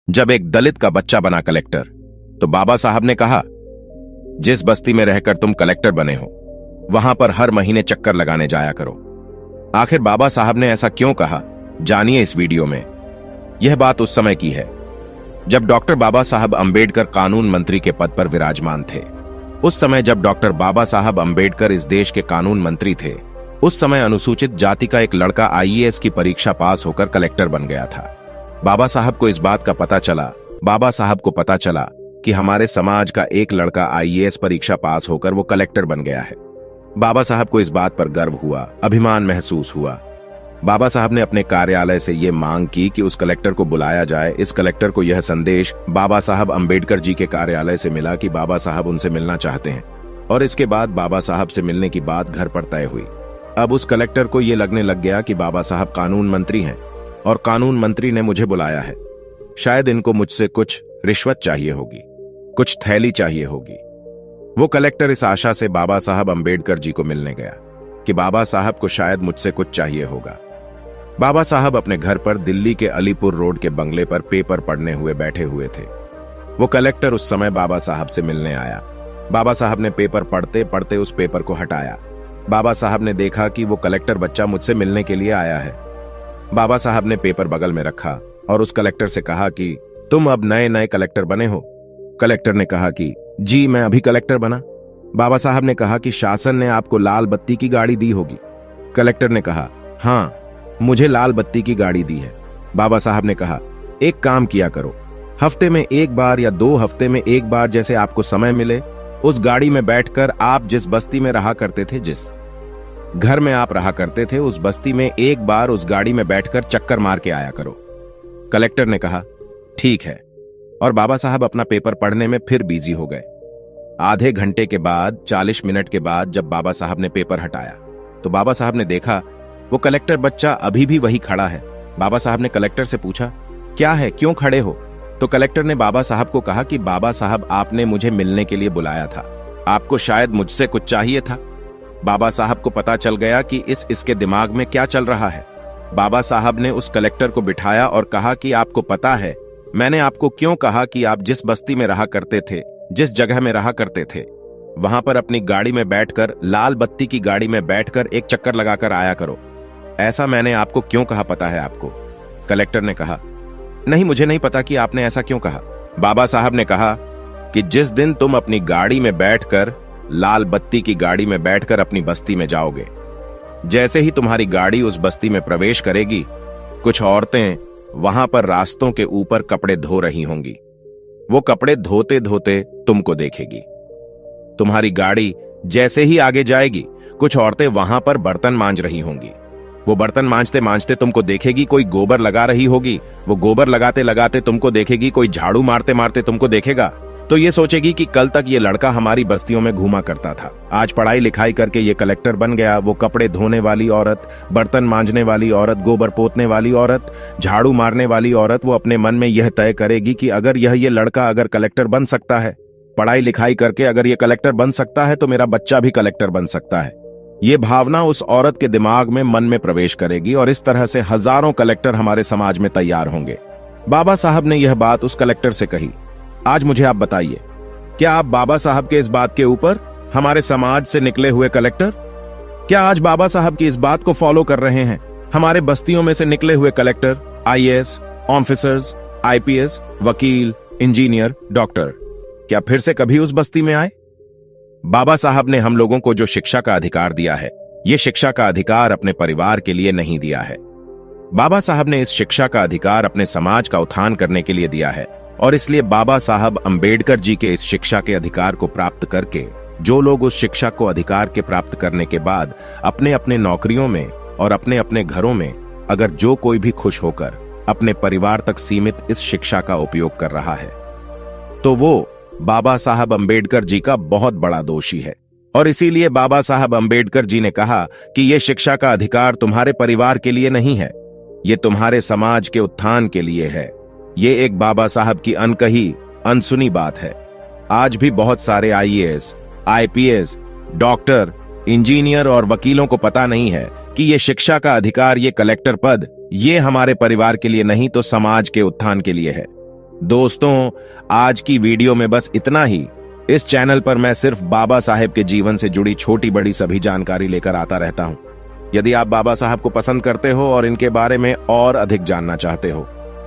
जब एक दलित का बच्चा बना कलेक्टर, तो बाबा साहब ने कहा, जिस बस्ती में रहकर तुम कलेक्टर बने हो वहां पर हर महीने चक्कर लगाने जाया करो। आखिर बाबा साहब ने ऐसा क्यों कहा, जानिए इस वीडियो में। यह बात उस समय की है जब डॉक्टर बाबा साहब अंबेडकर कानून मंत्री के पद पर विराजमान थे। उस समय जब डॉक्टर बाबा साहब अंबेडकर इस देश के कानून मंत्री थे, उस समय अनुसूचित जाति का एक लड़का आईएएस की परीक्षा पास होकर कलेक्टर बन गया था। बाबा साहब को इस बात का पता चला, बाबा साहब को पता चला कि हमारे समाज का एक लड़का आईएएस परीक्षा पास होकर वो कलेक्टर बन गया है। बाबा साहब को इस बात पर गर्व हुआ, अभिमान महसूस हुआ। बाबा साहब ने अपने कार्यालय से ये मांग की कि उस कलेक्टर को बुलाया जाए। इस कलेक्टर को यह संदेश बाबा साहब अंबेडकर जी के कार्यालय से मिला कि बाबा साहब उनसे मिलना चाहते हैं, और इसके बाद बाबा साहब से मिलने की बात घर पर तय हुई। अब उस कलेक्टर को यह लगने लग गया कि बाबा साहब कानून मंत्री हैं और कानून मंत्री ने मुझे बुलाया है, शायद इनको मुझसे कुछ रिश्वत चाहिए होगी, कुछ थैली चाहिए होगी। वो कलेक्टर इस आशा से बाबा साहब अंबेडकर जी को मिलने गया कि बाबा साहब को शायद मुझसे कुछ चाहिए होगा। बाबा साहब अपने घर पर दिल्ली के अलीपुर रोड के बंगले पर पेपर पढ़ने हुए बैठे हुए थे। वो कलेक्टर उस समय बाबा साहब से मिलने आया। बाबा साहब ने पेपर पढ़ते पढ़ते उस पेपर को हटाया। बाबा साहब ने देखा कि वो कलेक्टर बच्चा मुझसे मिलने के लिए आया है। बाबा साहब ने पेपर बगल में रखा और उस कलेक्टर से कहा कि तुम अब नए नए कलेक्टर बने हो। कलेक्टर ने कहा कि जी मैं अभी कलेक्टर बना। बाबा साहब ने कहा कि शासन ने आपको लाल बत्ती की गाड़ी दी होगी। कलेक्टर ने कहा, हाँ मुझे लाल बत्ती की गाड़ी दी है। बाबा साहब ने कहा, एक काम किया करो, हफ्ते में एक बार या 2 हफ्ते में एक बार जैसे आपको समय मिले, उस गाड़ी में बैठकर आप जिस बस्ती में रहा करते थे, जिस घर में आप रहा करते थे, उस बस्ती में एक बार उस गाड़ी में बैठकर चक्कर मार के आया करो। कलेक्टर ने कहा, ठीक है, और बाबा साहब अपना पेपर पढ़ने में फिर बिजी हो गए। आधे घंटे के बाद, 40 मिनट के बाद जब बाबा साहब ने पेपर हटाया तो बाबा साहब ने देखा वो कलेक्टर बच्चा अभी भी वही खड़ा है। बाबा साहब ने कलेक्टर से पूछा, क्या है, क्यों खड़े हो? तो कलेक्टर ने बाबा साहब को कहा कि बाबा साहब आपने मुझे मिलने के लिए बुलाया था, आपको शायद मुझसे कुछ चाहिए था। बाबा साहब को पता चल गया कि इसके दिमाग में क्या चल रहा है। बाबा साहब ने उस कलेक्टर को बिठाया और कहा कि आपको पता है मैंने आपको क्यों कहा कि आप जिस बस्ती में रहा करते थे, जिस जगह में रहा करते थे, वहां पर अपनी गाड़ी में बैठकर, लाल बत्ती की गाड़ी में बैठकर एक चक्कर लगाकर आया करो। ऐसा मैंने आपको क्यों कहा पता है आपको? कलेक्टर ने कहा, नहीं मुझे नहीं पता कि आपने ऐसा क्यों कहा। बाबा साहब ने कहा कि जिस दिन तुम अपनी गाड़ी में बैठकर, लाल बत्ती की गाड़ी में बैठकर अपनी बस्ती में जाओगे, जैसे ही तुम्हारी गाड़ी उस बस्ती में प्रवेश करेगी, कुछ औरतें वहां पर रास्तों के ऊपर कपड़े धो रही होंगी। वो कपड़े धोते धोते तुमको देखेगी। तुम्हारी गाड़ी जैसे ही आगे जाएगी, कुछ औरतें वहां पर बर्तन मांज रही होंगी। वो बर्तन मांजते मांजते तुमको देखेगी, कोई गोबर लगा रही होगी। वो गोबर लगाते लगाते तुमको देखेगी, कोई झाड़ू मारते मारते तुमको देखेगा। तो ये सोचेगी कि कल तक ये लड़का हमारी बस्तियों में घूमा करता था, आज पढ़ाई लिखाई करके ये कलेक्टर बन गया। वो कपड़े धोने वाली औरत, बर्तन मांजने वाली औरत, गोबर पोतने वाली औरत, झाड़ू मारने वाली औरत, वो अपने मन में यह तय करेगी कि अगर ये लड़का अगर कलेक्टर बन सकता है, पढ़ाई लिखाई करके अगर ये कलेक्टर बन सकता है, तो मेरा बच्चा भी कलेक्टर बन सकता है। ये भावना उस औरत के दिमाग में, मन में प्रवेश करेगी और इस तरह से हजारों कलेक्टर हमारे समाज में तैयार होंगे। बाबा साहब ने यह बात उस कलेक्टर से कही। आज मुझे आप बताइए, क्या आप बाबा साहब के इस बात के ऊपर, हमारे समाज से निकले हुए कलेक्टर, क्या आज बाबा साहब की इस बात को फॉलो कर रहे हैं? हमारे बस्तियों में से निकले हुए कलेक्टर, आईएएस ऑफिसर्स, आईपीएस, वकील, इंजीनियर, डॉक्टर, क्या फिर से कभी उस बस्ती में आए? बाबा साहब ने हम लोगों को जो शिक्षा का अधिकार दिया है, ये शिक्षा का अधिकार अपने परिवार के लिए नहीं दिया है। बाबा साहब ने इस शिक्षा का अधिकार अपने समाज का उत्थान करने के लिए दिया है, और इसलिए बाबा साहब अंबेडकर जी के इस शिक्षा के अधिकार को प्राप्त करके, जो लोग उस शिक्षा को अधिकार के प्राप्त करने के बाद अपने अपने नौकरियों में और अपने अपने घरों में, अगर जो कोई भी खुश होकर अपने परिवार तक सीमित इस शिक्षा का उपयोग कर रहा है, तो वो बाबा साहब अंबेडकर जी का बहुत बड़ा दोषी है। और इसीलिए बाबा साहब अंबेडकर जी ने कहा कि यह शिक्षा का अधिकार तुम्हारे परिवार के लिए नहीं है, ये तुम्हारे समाज के उत्थान के लिए है। ये एक बाबा साहब की अनकही, अनसुनी बात है। आज भी बहुत सारे आईएएस, आईपीएस, डॉक्टर, इंजीनियर और वकीलों को पता नहीं है कि ये शिक्षा का अधिकार, ये कलेक्टर पद, ये हमारे परिवार के लिए नहीं तो समाज के उत्थान के लिए है। दोस्तों, आज की वीडियो में बस इतना ही। इस चैनल पर मैं सिर्फ बाबा साहेब के जीवन से जुड़ी छोटी बड़ी सभी जानकारी लेकर आता रहता हूं। यदि आप बाबा साहब को पसंद करते हो और इनके बारे में और अधिक जानना चाहते हो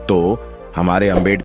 तो हमारे अम्बेडकर